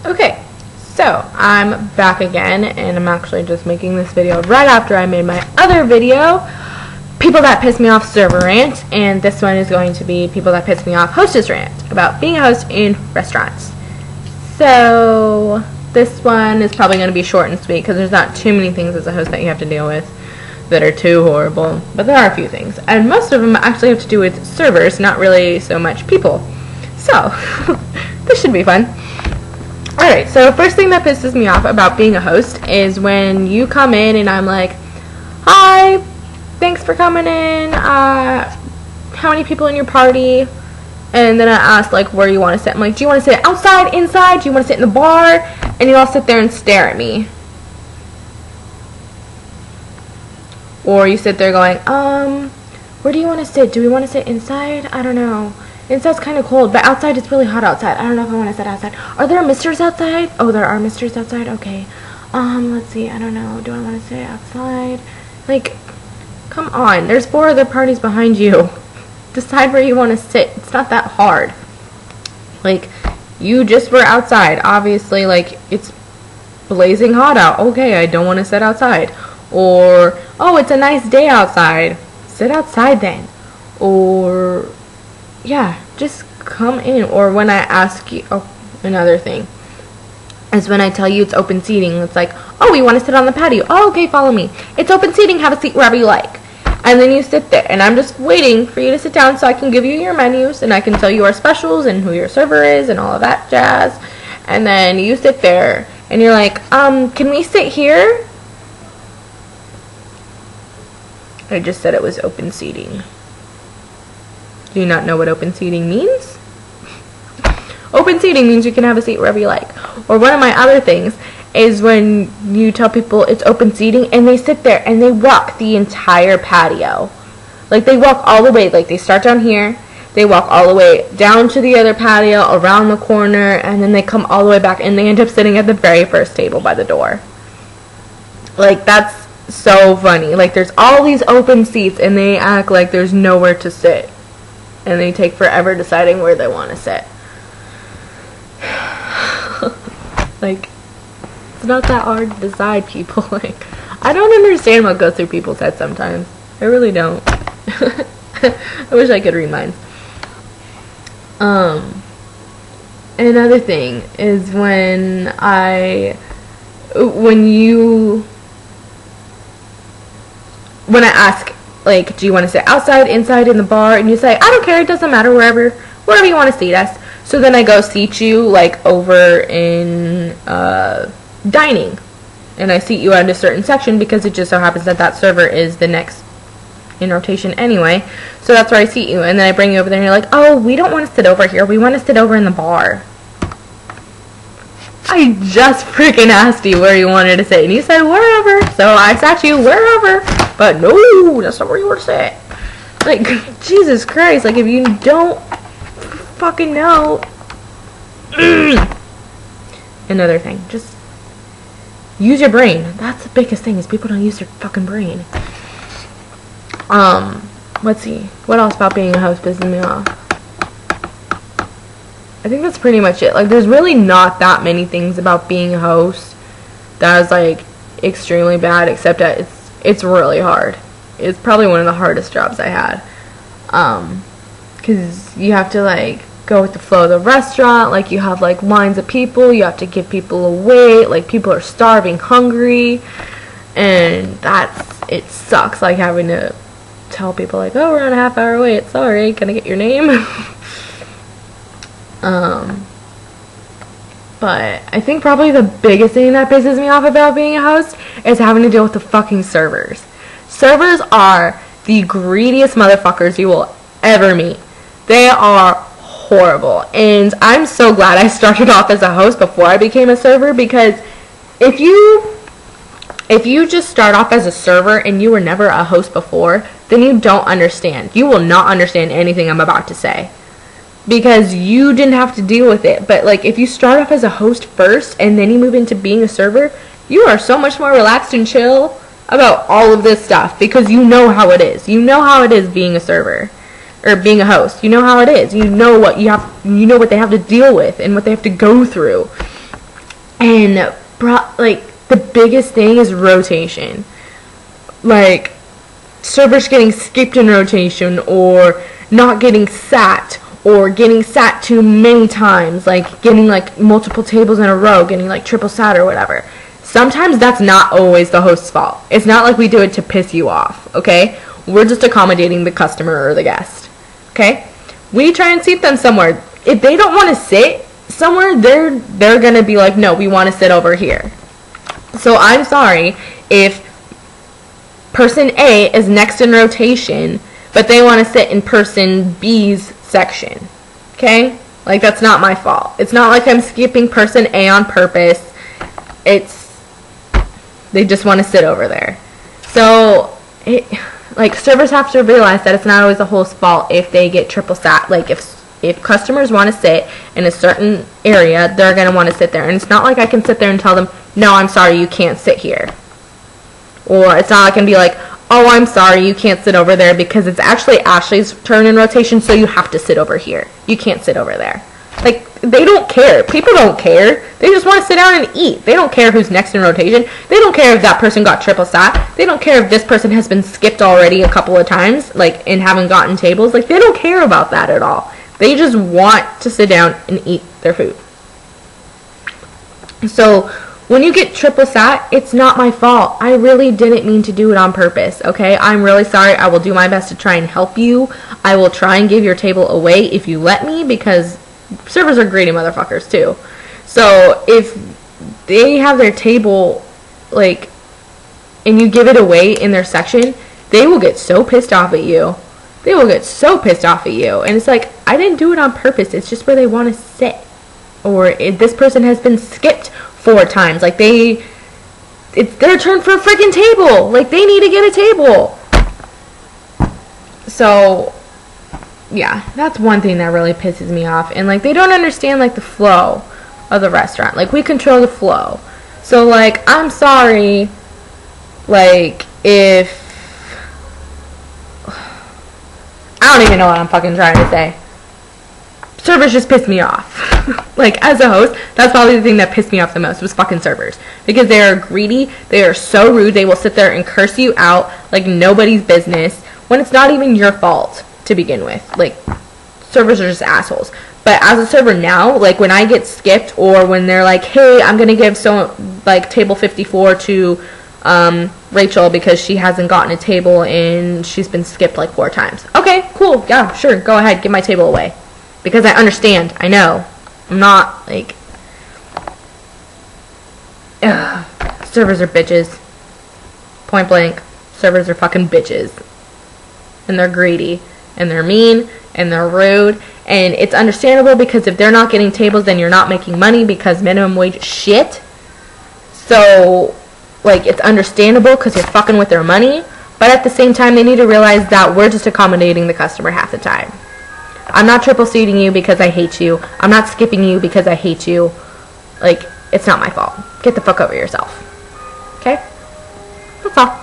Okay, so I'm back again, and I'm actually just making this video right after I made my other video, People That Piss Me Off Server Rant, and this one is going to be People That Piss Me Off Hostess Rant, about being a host in restaurants. So, this one is probably going to be short and sweet, because there's not too many things as a host that you have to deal with that are too horrible, but there are a few things, and most of them actually have to do with servers, not really so much people. So, this should be fun. Alright, so first thing that pisses me off about being a host is when you come in and I'm like, hi, thanks for coming in, how many people in your party? And then I ask, like, where you want to sit. I'm like, do you want to sit outside, inside, do you want to sit in the bar? And you all sit there and stare at me. Or you sit there going, where do you want to sit? Do we want to sit inside? I don't know. Inside's kind of cold, but outside it's really hot outside. I don't know if I want to sit outside. Are there misters outside? Oh, there are misters outside? Okay. Let's see. I don't know. Do I want to sit outside? Like, come on. There's 4 other parties behind you. Decide where you want to sit. It's not that hard. Like, you just were outside. Obviously, like, it's blazing hot out. Okay, I don't want to sit outside. Or, oh, it's a nice day outside. Sit outside then. Or, yeah, just come in. Or when I ask you, oh, another thing is when I tell you it's open seating. It's like, oh, you want to sit on the patio? Oh, okay, follow me. It's open seating. Have a seat wherever you like. And then you sit there, and I'm just waiting for you to sit down so I can give you your menus, and I can tell you our specials and who your server is and all of that jazz. And then you sit there, and you're like, can we sit here? I just said it was open seating. Do you not know what open seating means? Open seating means you can have a seat wherever you like. Or one of my other things is when you tell people it's open seating and they sit there and they walk the entire patio. Like, they walk all the way. Like, they start down here, they walk all the way down to the other patio, around the corner, and then they come all the way back and they end up sitting at the very first table by the door. Like, that's so funny. Like, there's all these open seats and they act like there's nowhere to sit. And they take forever deciding where they want to sit. Like, it's not that hard to decide, people. Like, I don't understand what goes through people's heads sometimes. I really don't. I wish I could read minds. Another thing is when I ask, like, do you want to sit outside, inside, in the bar? And you say, I don't care, it doesn't matter, wherever you want to seat us. So then I go seat you, like, over in dining. And I seat you at a certain section because it just so happens that that server is the next in rotation anyway. So that's where I seat you. And then I bring you over there and you're like, oh, we don't want to sit over here. We want to sit over in the bar. I just freaking asked you where you wanted to sit, and you said wherever. So I sat you wherever. But no, that's not where you want to sit. Like, Jesus Christ. Like, if you don't fucking know. Another thing. Just use your brain. That's the biggest thing, is people don't use their fucking brain. Let's see. What else about being a host pisses me off? I think that's pretty much it. Like, there's really not that many things about being a host that is, like, extremely bad, except that it's really hard. It's probably one of the hardest jobs I had. Because you have to, like, go with the flow of the restaurant. Like, you have, like, lines of people. You have to give people a wait. Like, people are starving, hungry. And it sucks, like, having to tell people, like, oh, we're on a half-hour wait. Sorry, can I get your name? But I think probably the biggest thing that pisses me off about being a host is having to deal with the fucking servers. Servers are the greediest motherfuckers you will ever meet. They are horrible. And I'm so glad I started off as a host before I became a server, because if you just start off as a server and you were never a host before, then you don't understand. You will not understand anything I'm about to say, because you didn't have to deal with it. But, like, if you start off as a host first and then you move into being a server, you are so much more relaxed and chill about all of this stuff, because you know how it is. You know how it is being a server. or being a host. You know how it is. You know what they have to deal with and what they have to go through. And like the biggest thing is rotation. Like servers getting skipped in rotation, or not getting sat, or getting sat too many times, like getting like multiple tables in a row, getting like triple sat or whatever. Sometimes that's not always the host's fault. It's not like we do it to piss you off, okay? We're just accommodating the customer or the guest, okay? We try and seat them somewhere. If they don't want to sit somewhere, they're gonna be like, no, we want to sit over here. So I'm sorry if person A is next in rotation, but they want to sit in person B's section, okay? Like, that's not my fault. It's not like I'm skipping person A on purpose. They just want to sit over there. So like, servers have to realize that it's not always the host's fault if they get triple sat. Like, if customers want to sit in a certain area, they're going to want to sit there. And it's not like I can sit there and tell them, no, I'm sorry, you can't sit here. Or it's not like I can be like, oh, I'm sorry, you can't sit over there because it's actually Ashley's turn in rotation, so you have to sit over here. You can't sit over there. Like, they don't care. People don't care. They just want to sit down and eat. They don't care who's next in rotation. They don't care if that person got triple sat. They don't care if this person has been skipped already a couple of times, like, and haven't gotten tables. Like, they don't care about that at all. They just want to sit down and eat their food. So when you get triple sat, it's not my fault. I really didn't mean to do it on purpose, okay? I'm really sorry. I will do my best to try and help you. I will try and give your table away if you let me, because servers are greedy motherfuckers too. So if they have their table, like, and you give it away in their section, they will get so pissed off at you. They will get so pissed off at you. And it's like, I didn't do it on purpose. It's just where they want to sit. Or if this person has been skipped 4 times. Like, it's their turn for a freaking table. Like, they need to get a table. So, yeah, that's one thing that really pisses me off. And, like, they don't understand, like, the flow of the restaurant. Like, we control the flow. So, like, I'm sorry, like, if I don't even know what I'm fucking trying to say. Servers just piss me off. Like, as a host, that's probably the thing that pissed me off the most, was fucking servers. Because they are greedy, they are so rude, they will sit there and curse you out like nobody's business, when it's not even your fault to begin with. Like, servers are just assholes. But as a server now, like, when I get skipped, or when they're like, hey, I'm gonna give like, table 54 to Rachel because she hasn't gotten a table and she's been skipped like 4 times. Okay, cool, yeah, sure, go ahead, give my table away. Because I understand, I know. I'm not, like, servers are bitches. Point blank, servers are fucking bitches. And they're greedy, and they're mean, and they're rude, and it's understandable because if they're not getting tables, then you're not making money because minimum wage is shit. So, like, it's understandable because you're fucking with their money, but at the same time, they need to realize that we're just accommodating the customer half the time. I'm not triple seating you because I hate you. I'm not skipping you because I hate you. Like, it's not my fault. Get the fuck over yourself. Okay? That's all.